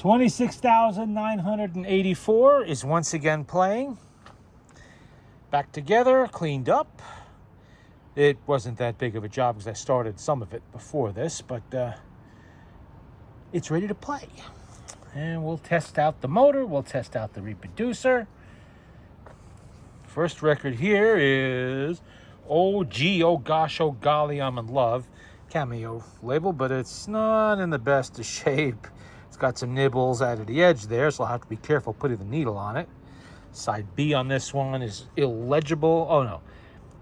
26,984 is once again playing. Back together, cleaned up. It wasn't that big of a job because I started some of it before this, but it's ready to play. And we'll test out the motor, we'll test out the reproducer. First record here is Oh Gee, Oh Gosh, Oh Golly, I'm in Love. Cameo label, but it's not in the best of shape. It's got some nibbles out of the edge there, so I'll have to be careful putting the needle on it. Side B on this one is illegible. Oh no.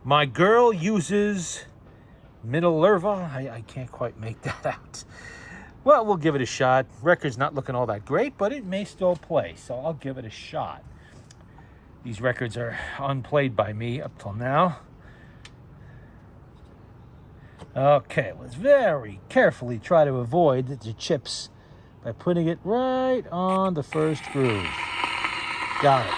My girl uses Minerva. I can't quite make that out. Well, we'll give it a shot. Record's not looking all that great, but it may still play, so I'll give it a shot. These records are unplayed by me up till now. Okay, let's very carefully try to avoid the chips by putting it right on the first groove. Got it.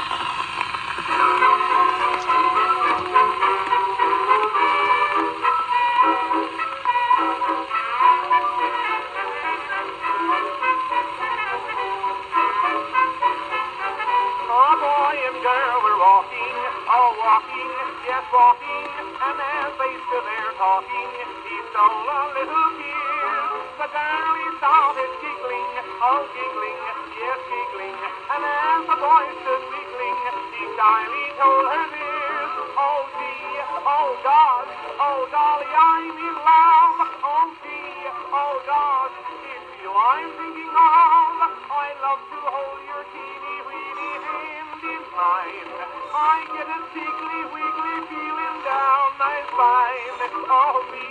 Oh, boy and girl were walking, oh, walking, yes, walking, and as they stood there talking, he stole a little kiss. The girl, he started giggling, oh, giggling, yes, giggling, and as the boy stood giggling, he shyly told her this. Oh, gee, oh, God, oh, golly, I'm in love. Oh, gee, oh, God, it's you I'm thinking of. I love to hold your teeny weeny hand in mine. I get a tickly wiggly feeling down my spine. Oh me,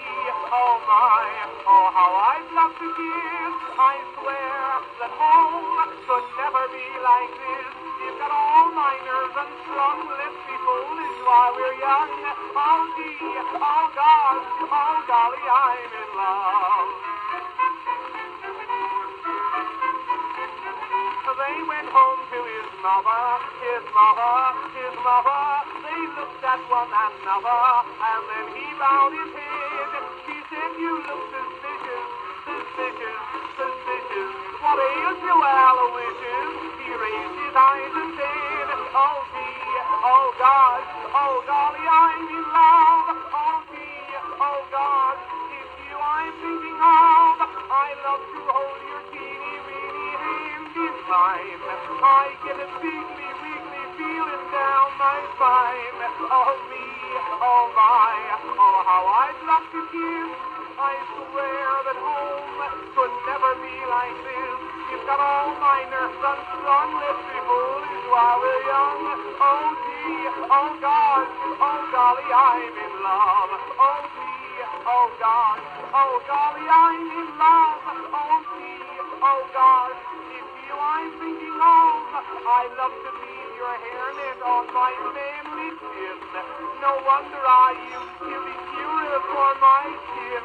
oh my, oh how I'd love to kiss. I swear that home could never be like this. You've got all my nerves unstrung. Let's be foolish while we're young. Oh gee, oh God, oh golly, I'm in love. They went home to his mother, his mother, his mother. They looked at one another, and then he bowed his head. She said, you look suspicious, suspicious, suspicious. What ails you, Aloysius? He raised his eyes and said, oh gee, oh God, oh golly, I'm in love. Oh gee, oh God, it's you I'm thinking of. I love to hold your teeny weeny hand in mine. I get a wiggly wiggly feeling down my spine. Oh me, oh my, oh how I'd love to kiss. I swear that home could never be like this. You've got all my nerves unstrung. Let's be foolish while we're young. Oh gee, oh God, oh golly, I'm in love. Oh gee, oh God, oh golly, I'm in love. Oh gee, oh God, it's you I'm thinking of. I love to leave your hairnet on my manly chin. No wonder I use Chili Cura for my chin.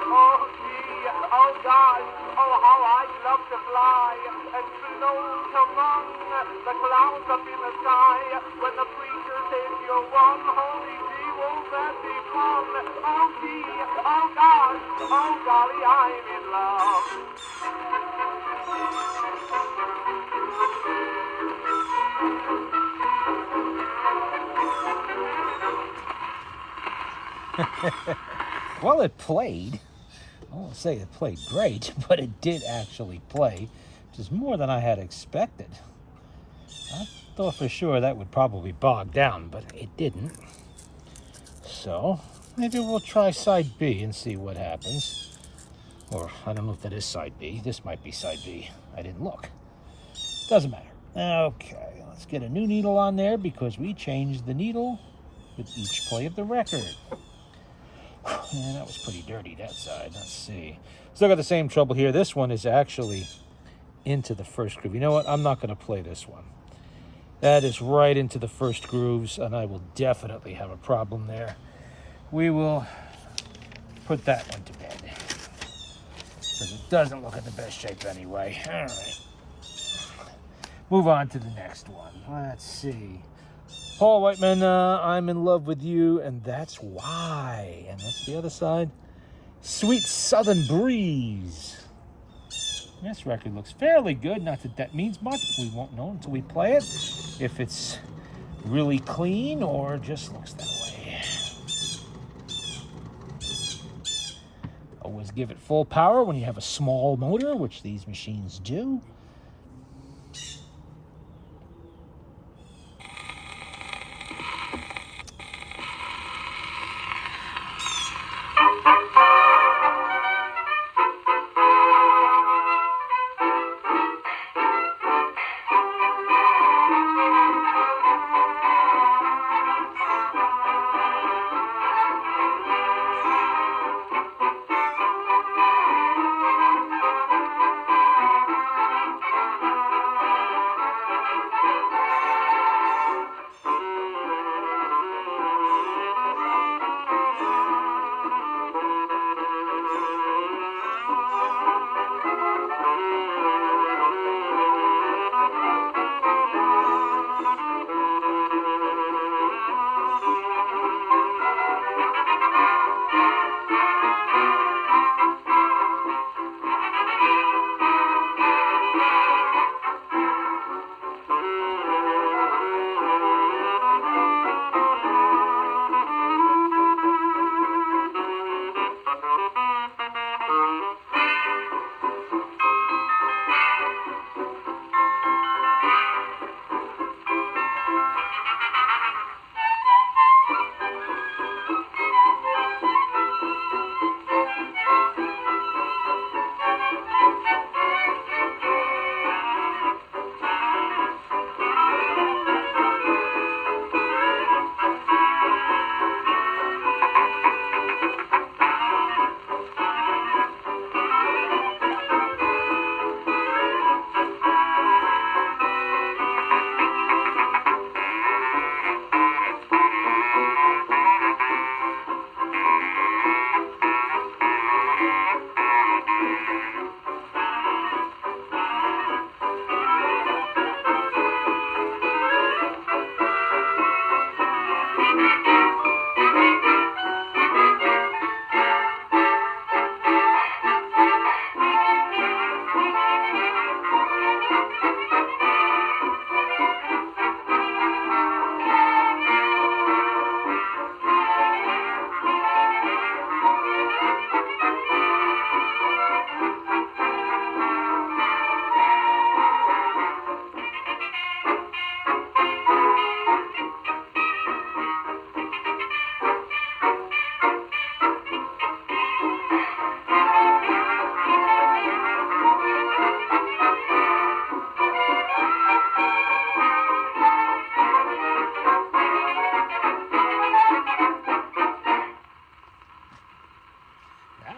Oh gee, oh God, oh how I'd love to fly and float among the clouds up in the sky. When the preacher says you're one, holy gee, won't that be fun? Oh gee, oh God, oh golly, I'm in love. Well, it played. I won't say it played great, but it did actually play, which is more than I had expected. I thought for sure that would probably bog down, but it didn't. So, maybe we'll try side B and see what happens. Or, I don't know if that is side B. This might be side B. I didn't look. Doesn't matter. Okay, let's get a new needle on there because we changed the needle with each play of the record. Yeah, that was pretty dirty, that side. Let's see. Still got the same trouble here. This one is actually into the first groove. You know what? I'm not going to play this one. That is right into the first grooves, and I will definitely have a problem there. We will put that one to bed because it doesn't look in the best shape anyway. All right. Move on to the next one. Let's see. Paul Whiteman, I'm in love with you, and that's why. And that's the other side. Sweet Southern Breeze. This record looks fairly good. Not that that means much. We won't know until we play it if it's really clean or just looks that way. Always give it full power when you have a small motor, which these machines do.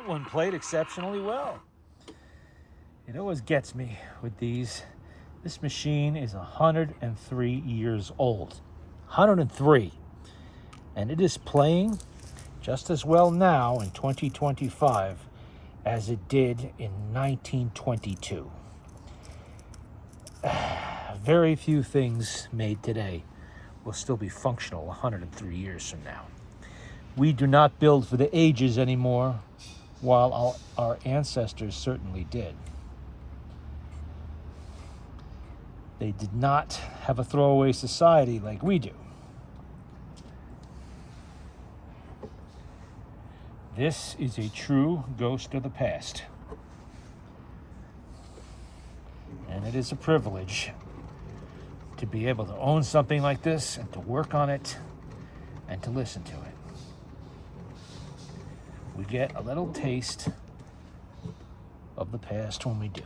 One played exceptionally well. It always gets me with these. This machine is 103 years old. 103. And it is playing just as well now in 2025 as it did in 1922. Very few things made today will still be functional 103 years from now. We do not build for the ages anymore, while our ancestors certainly did. They did not have a throwaway society like we do. This is a true ghost of the past. And it is a privilege to be able to own something like this and to work on it and to listen to it. We get a little taste of the past when we do.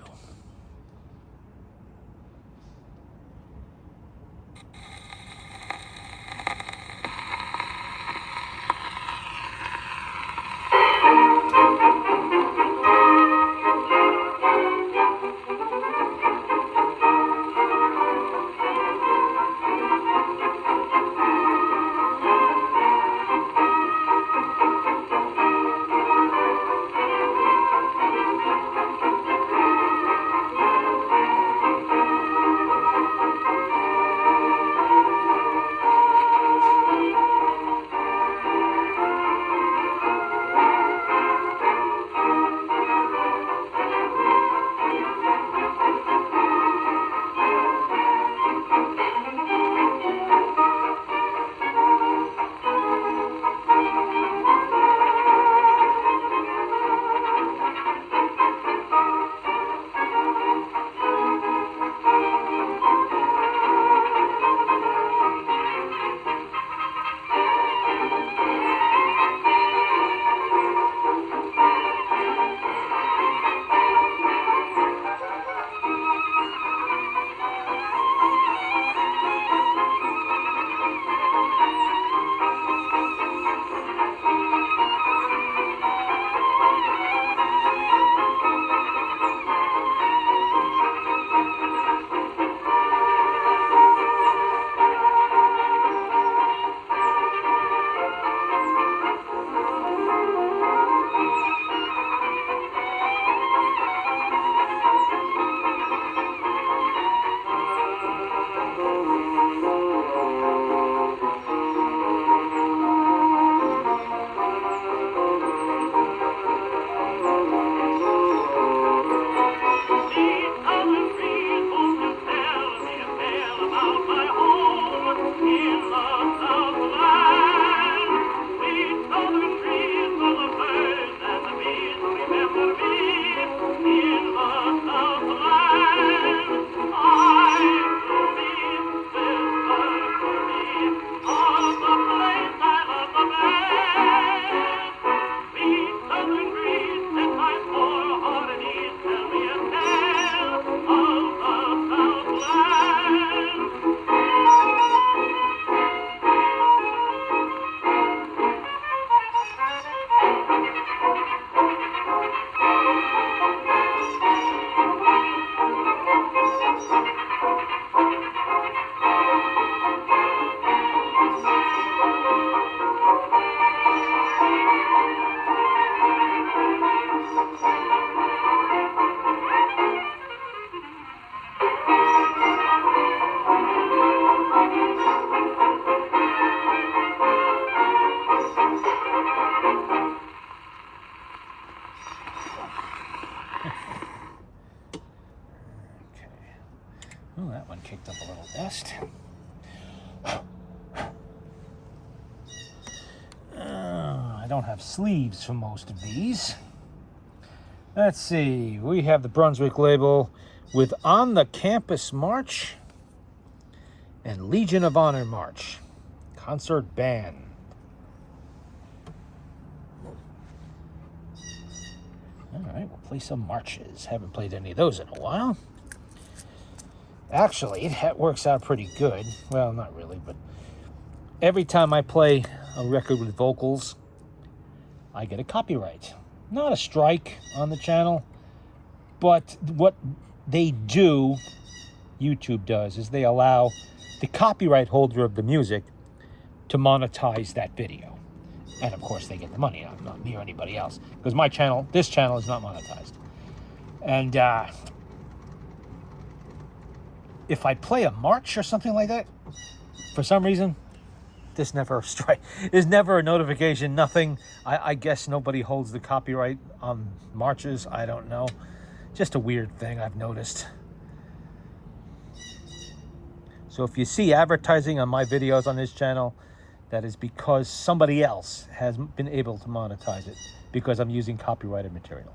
Oh, that one kicked up a little dust. I don't have sleeves for most of these. Let's see. We have the Brunswick label with On the Campus March and Legion of Honor March. Concert band. All right, we'll play some marches. Haven't played any of those in a while. Actually, it works out pretty good. Well, not really, but every time I play a record with vocals, I get a copyright. Not a strike on the channel, but what they do, YouTube does, is they allow the copyright holder of the music to monetize that video. And of course they get the money, not me or anybody else, because my channel, this channel, is not monetized. And if I play a march or something like that, for some reason, there's never a notification, nothing. I guess nobody holds the copyright on marches. I don't know. Just a weird thing I've noticed. So if you see advertising on my videos on this channel, that is because somebody else has been able to monetize it because I'm using copyrighted material.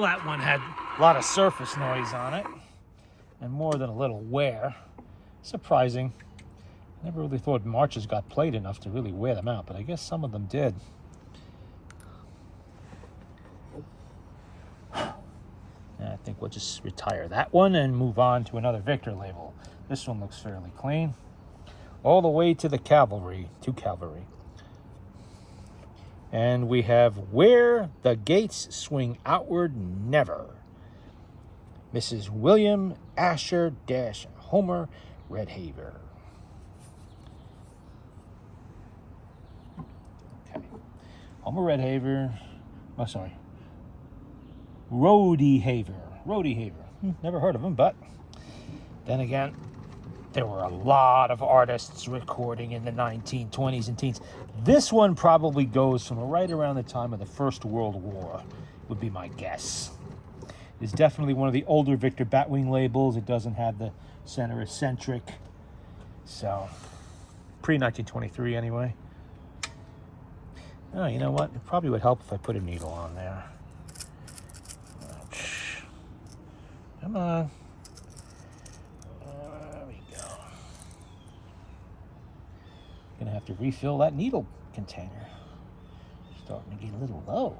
That one had a lot of surface noise on it and more than a little wear. Surprising. I never really thought marches got played enough to really wear them out, but I guess some of them did. And I think we'll just retire that one and move on to another Victor label. This one looks fairly clean. All the way to the cavalry, And we have Where the Gates Swing Outward Never. Mrs. William Asher Homer Redhaver. Homer Red Haver. Oh, sorry. Rhodey Haver. Rhodey Haver. Never heard of him, but then again, there were a lot of artists recording in the 1920s and teens. This one probably goes from right around the time of the First World War, would be my guess. It's definitely one of the older Victor Batwing labels. It doesn't have the center eccentric. So, pre-1923 anyway. Oh, you know what? It probably would help if I put a needle on there. Ouch. Come on. There we go. Gonna have to refill that needle container. Starting to get a little low.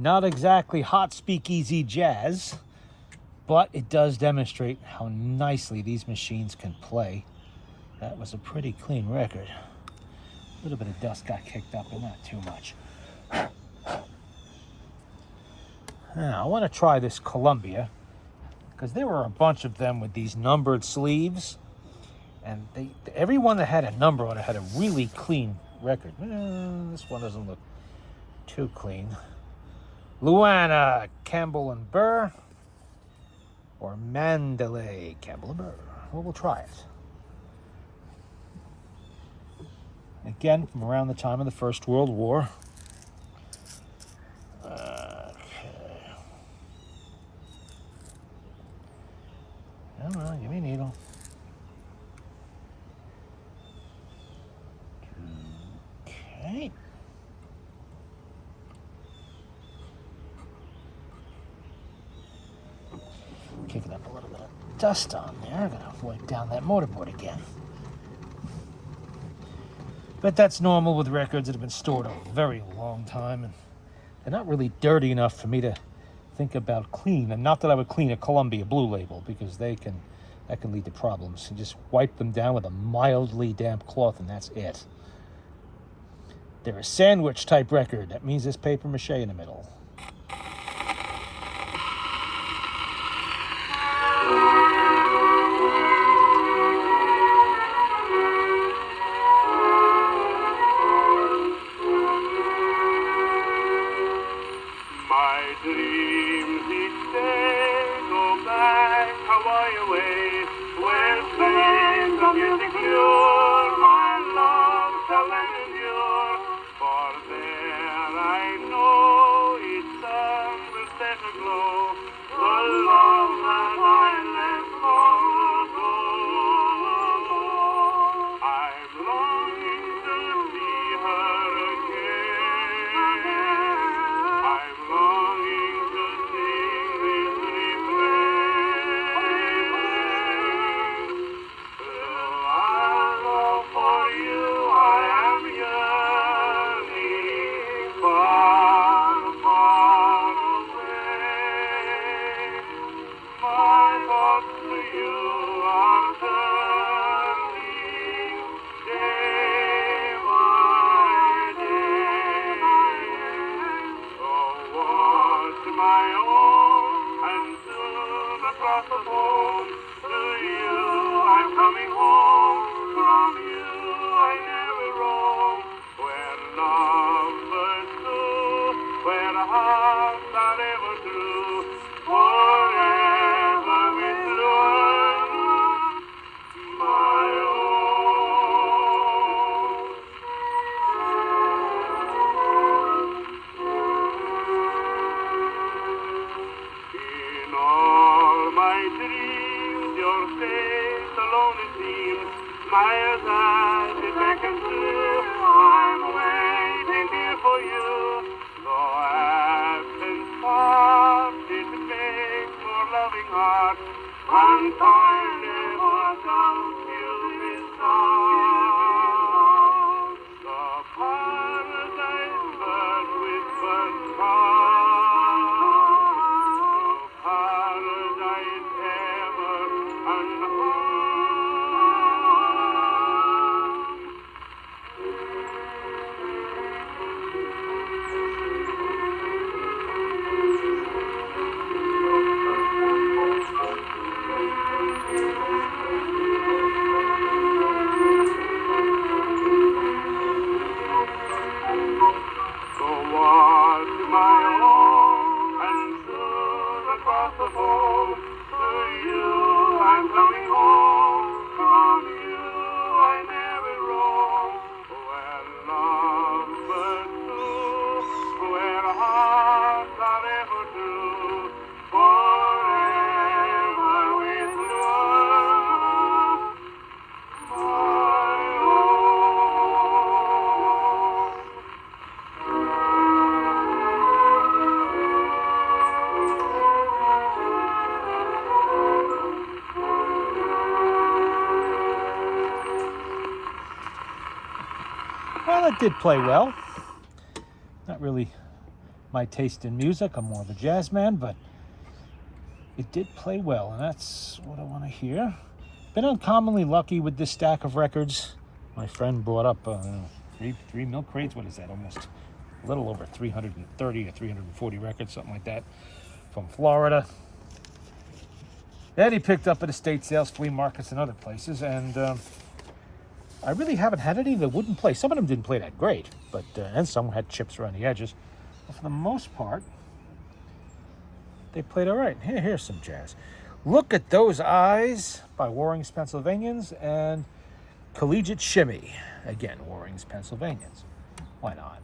Not exactly hot speakeasy jazz, but it does demonstrate how nicely these machines can play. That was a pretty clean record. A little bit of dust got kicked up, but not too much. Now, I want to try this Columbia, because there were a bunch of them with these numbered sleeves, and every one that had a number on it had a really clean record. This one doesn't look too clean. Luana, Campbell and Burr, or Mandalay, Campbell and Burr. Well, we'll try it. Again, from around the time of the First World War. Okay. Come on, give me a needle. Okay. Kicking up a little bit of dust on there. I'm gonna wipe down that motorboard again. But that's normal with records that have been stored a very long time, and they're not really dirty enough for me to think about clean. And not that I would clean a Columbia Blue Label, because they can that can lead to problems. You just wipe them down with a mildly damp cloth, and that's it. They're a sandwich type record. That means there's paper mache in the middle. My dreams each day go back Hawaii way, where strains of music lure my love shall endure. For there I know each sun will set aglow, the love that I left long ago. I'm longing to see her again. I'm longing to sing this refrain. Though I love for you, I am yearning far, far away. My thoughts to you are turning day by day. Towards my own, and soon across the phone, to you I'm coming home. From you I never roam. Where love pursues, where hearts are ever true, forever with love, my own. In all my dreams, your face alone it seems, smiles as it beckons through. I'm waiting here for you. Though absence parts, it makes for loving heart. One time never comes you this song. The paradise bird whispers calm, to paradise ever and towards my own, and soon across the home, to you I'm coming home. From you I never roam. Where love pursues, where hearts are ever true, forever with love, my own. Well, it did play well. Not really my taste in music. I'm more of a jazz man, but it did play well, and that's what I want to hear. Been uncommonly lucky with this stack of records. My friend brought up three milk crates. What is that? Almost a little over 330 or 340 records, something like that, from Florida. That he picked up at estate sales, flea markets, and other places, and I really haven't had any that wouldn't play. Some of them didn't play that great, but and some had chips around the edges. But for the most part, they played all right. Here's some jazz. Look at Those Eyes by Warring's Pennsylvanians and Collegiate Shimmy. Again, Warring's Pennsylvanians. Why not?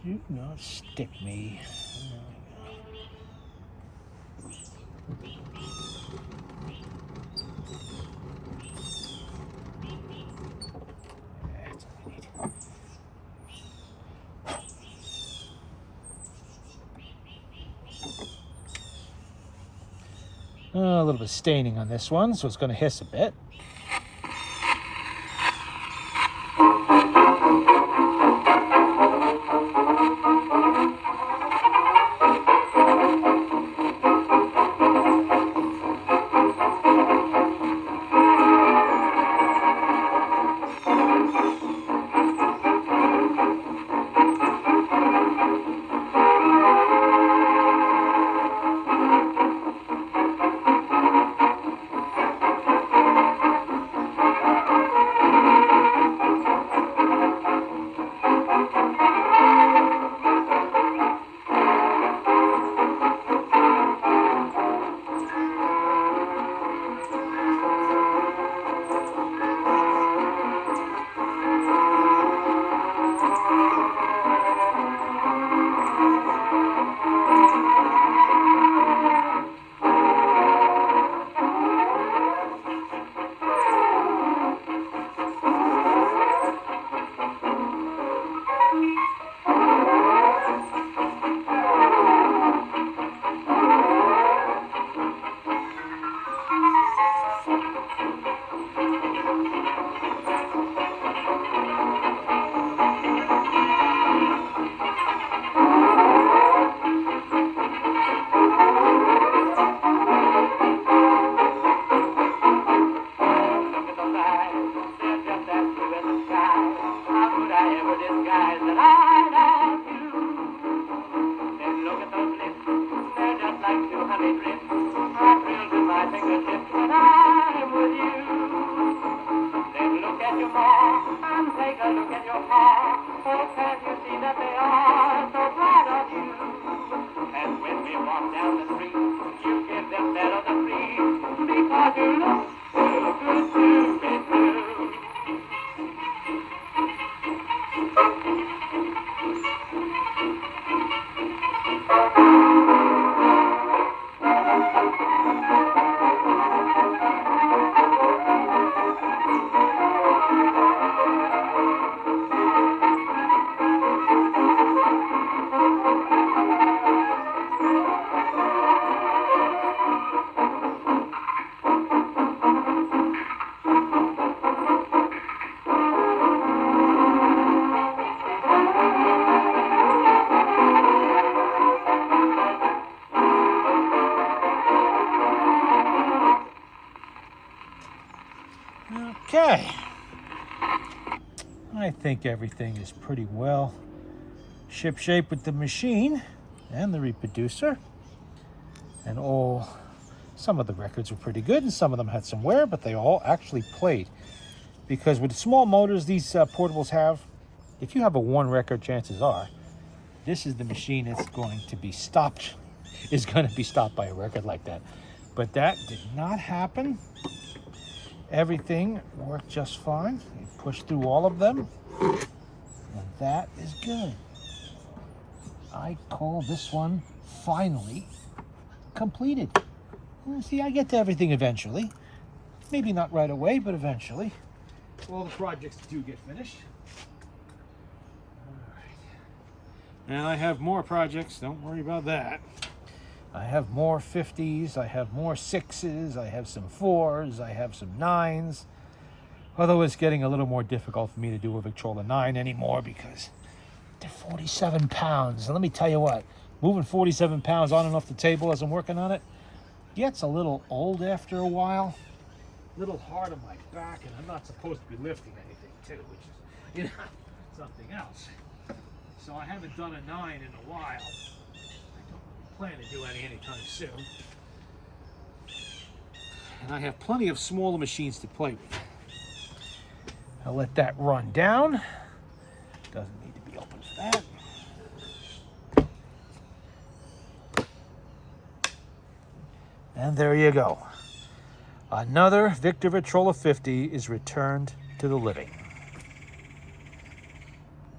Do not stick me. That's all I need. A little bit of staining on this one, so it's going to hiss a bit. Okay, I think everything is pretty well shipshape with the machine and the reproducer, and some of the records were pretty good and some of them had some wear, but they all actually played, because with the small motors these portables have, if you have a one record, chances are this is the machine that's going to be stopped by a record like that. But that did not happen. Everything worked just fine. You pushed through all of them, and that is good. I call this one finally completed. See, I get to everything eventually. Maybe not right away, but eventually. All the projects do get finished. All right. And I have more projects, don't worry about that. I have more 50s, I have more 6s, I have some 4s, I have some 9s. Although it's getting a little more difficult for me to do a Victrola 9 anymore because they're 47 pounds. And let me tell you what, moving 47 pounds on and off the table as I'm working on it gets a little old after a while. A little hard on my back, and I'm not supposed to be lifting anything too, which is, something else. So I haven't done a 9 in a while. Plan to do any anytime soon. And I have plenty of smaller machines to play with. I'll let that run down. Doesn't need to be open for that. And there you go. Another Victor Victrola 50 is returned to the living.